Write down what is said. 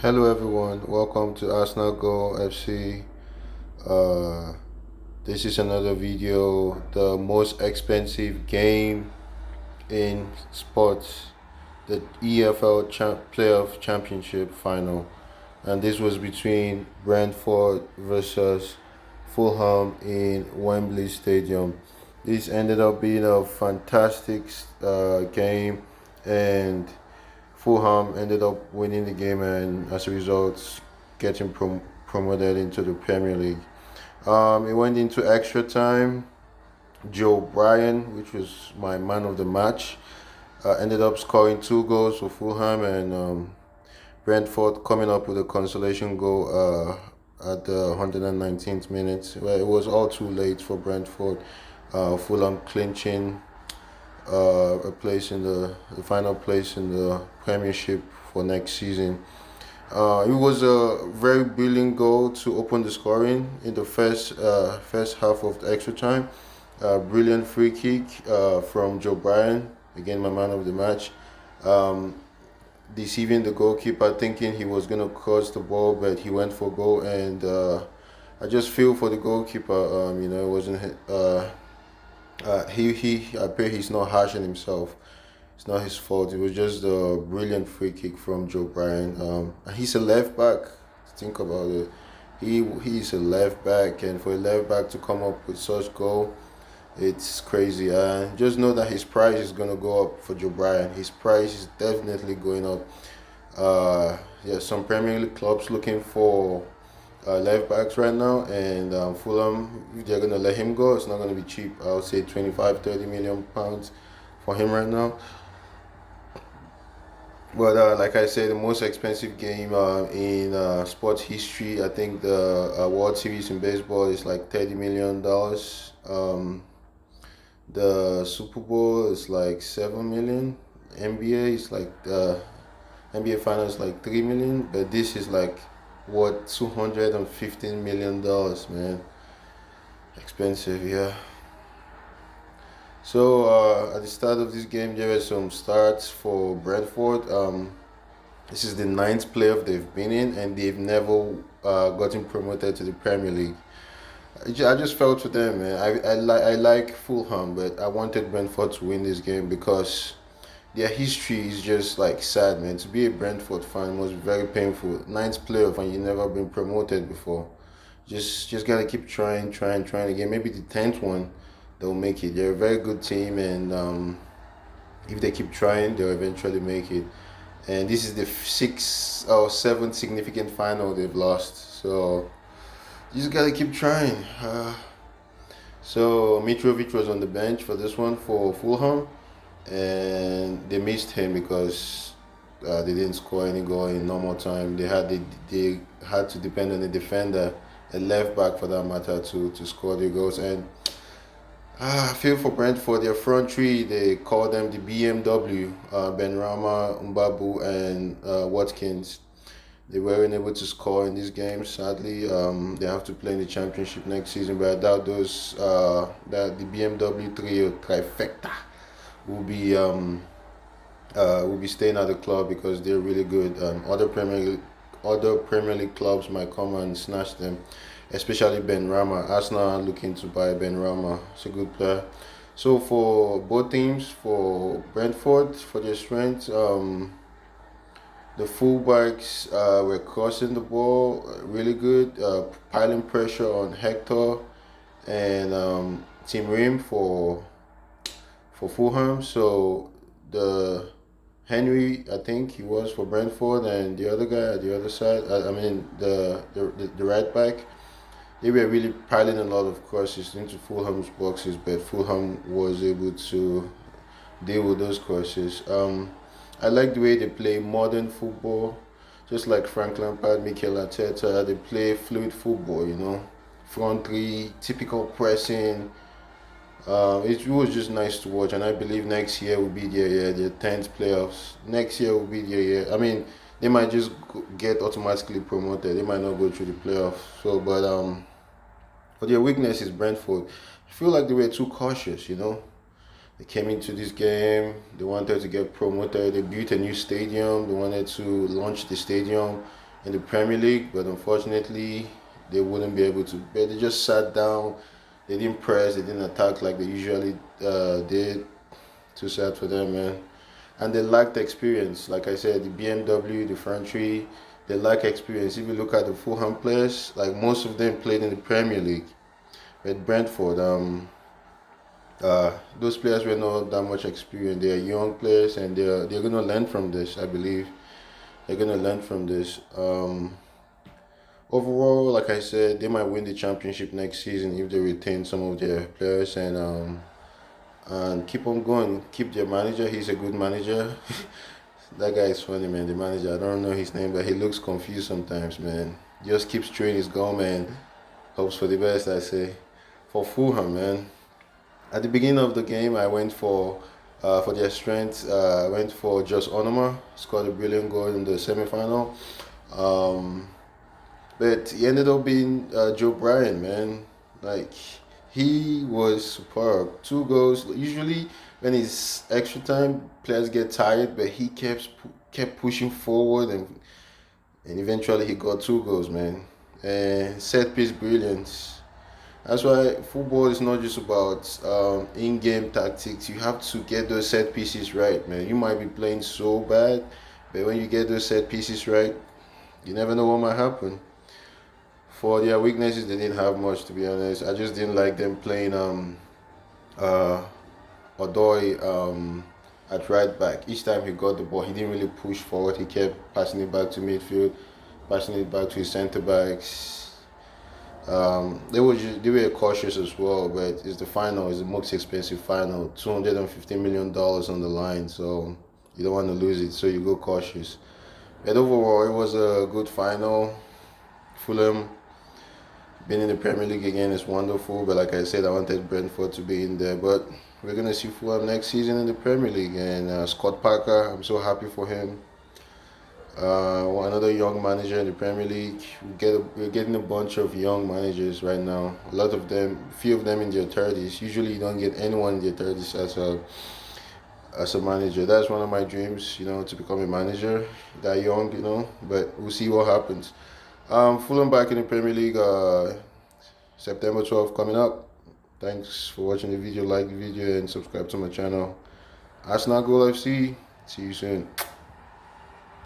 Hello everyone, welcome to Arsenal Go FC. Uh, this is another video, the most expensive game in sports, the EFL Playoff Championship final. And this was between Brentford versus Fulham in Wembley Stadium. This ended up being a fantastic game, and Fulham ended up winning the game and as a result getting promoted into the Premier League. It went into extra time. Joe Bryan, which was my man of the match, ended up scoring 2 goals for Fulham, and Brentford coming up with a consolation goal at the 119th minute, where it was all too late for Brentford. Fulham clinching a place in the final place in the Premiership for next season. It was a very brilliant goal to open the scoring in the first half of the extra time. Brilliant free kick from Joe Bryan, again my man of the match. Um, Deceiving the goalkeeper, thinking he was gonna cross the ball, but he went for goal, and I just feel for the goalkeeper. It wasn't I pray he's not harsh on himself. It's not his fault. It was just a brilliant free kick from Joe Bryan. And he's a left back. Think about it. He's a left back, and for a left back to come up with such goal, it's crazy. And just know that his price is gonna go up for Joe Bryan. His price is definitely going up. Yeah, some Premier League clubs looking for left backs right now, and Fulham, if they're gonna let him go, it's not gonna be cheap. I would say 25-30 million pounds for him right now. But like I said, the most expensive game in sports history. I think the World Series in baseball is like $30 million. The Super Bowl is like 7 million. NBA is like NBA Finals like 3 million. But this is like what, $215 million, man. Expensive, yeah. So at the start of this game, there were some starts for Brentford. This is the ninth playoff they've been in, and they've never gotten promoted to the Premier League. I just felt for them, man. I like Fulham, but I wanted Brentford to win this game because their history is just like sad, man. To be a Brentford fan was very painful. Ninth playoff, and you never been promoted before. Just gotta keep trying again. Maybe the 10th one, they'll make it. They're a very good team, and if they keep trying, they'll eventually make it. And this is the sixth or seventh significant final they've lost. So you just gotta keep trying. So Mitrovic was on the bench for this one for Fulham, and they missed him because they didn't score any goal in normal time. They had to depend on a defender, a left back for that matter, to score the goals. And I feel for Brentford, their front three, they call them the BMW, Benrahma, Mbabu, and Watkins. They weren't able to score in this game, sadly. They have to play in the championship next season, but I doubt that the BMW trio trifecta will be staying at the club because they're really good. Other Premier League clubs might come and snatch them, especially Benrahma. Arsenal are looking to buy Benrahma. It's a good player. So for both teams, for Brentford, for their strength, the fullbacks were crossing the ball really good, piling pressure on Hector and Tim Rim for Fulham. So the Henry, I think he was for Brentford, and the other guy at the other side, the right back, they were really piling a lot of crosses into Fulham's boxes, but Fulham was able to deal with those crosses. I like the way they play modern football, just like Frank Lampard, Mikel Arteta. They play fluid football, front three, typical pressing. It was just nice to watch, and I believe next year will be their year, their 10th playoffs. Next year will be their year. I mean, they might just get automatically promoted. They might not go through the playoffs. So, but their weakness is Brentford. I feel like they were too cautious. They came into this game, they wanted to get promoted, they built a new stadium, they wanted to launch the stadium in the Premier League, but unfortunately they wouldn't be able to. But they just sat down. They didn't press. They didn't attack like they usually did. Too sad for them, man. And they lacked experience. Like I said, the BMW, the front three, they lack experience. If you look at the Fulham players, like most of them played in the Premier League. With Brentford, those players were not that much experience. They are young players, and they're gonna learn from this. I believe they're gonna learn from this. Overall, like I said, they might win the championship next season if they retain some of their players and keep on going. Keep their manager. He's a good manager. That guy is funny, man. The manager. I don't know his name, but he looks confused sometimes, man. Just keeps throwing his gum and hopes for the best. I say for Fulham, man. At the beginning of the game, I went for their strength. I went for Josh Onoma, scored a brilliant goal in the semi-final. Um, but he ended up being Joe Bryan, man. Like he was superb. Two goals. Usually, when it's extra time, players get tired, but he kept pushing forward, and eventually he got two goals, man. And set piece brilliance. That's why football is not just about in-game tactics. You have to get those set pieces right, man. You might be playing so bad, but when you get those set pieces right, you never know what might happen. For their weaknesses, they didn't have much, to be honest. I just didn't like them playing uh, Odoi at right back. Each time he got the ball, he didn't really push forward. He kept passing it back to midfield, passing it back to his centre backs. They were cautious as well, but it's the final. It's the most expensive final. $250 million on the line, so you don't want to lose it. So you go cautious. But overall, it was a good final. Fulham being in the Premier League again is wonderful, but like I said, I wanted Brentford to be in there. But we're gonna see Fulham next season in the Premier League, and Scott Parker, I'm so happy for him. Another young manager in the Premier League. We're getting a bunch of young managers right now. A lot of them, few of them in their thirties. Usually, you don't get anyone in their thirties as a manager. That's one of my dreams, to become a manager that young, But we'll see what happens. Fulham back in the Premier League. September 12th coming up. Thanks for watching the video. Like the video and subscribe to my channel. Arsenal Goal FC. See you soon.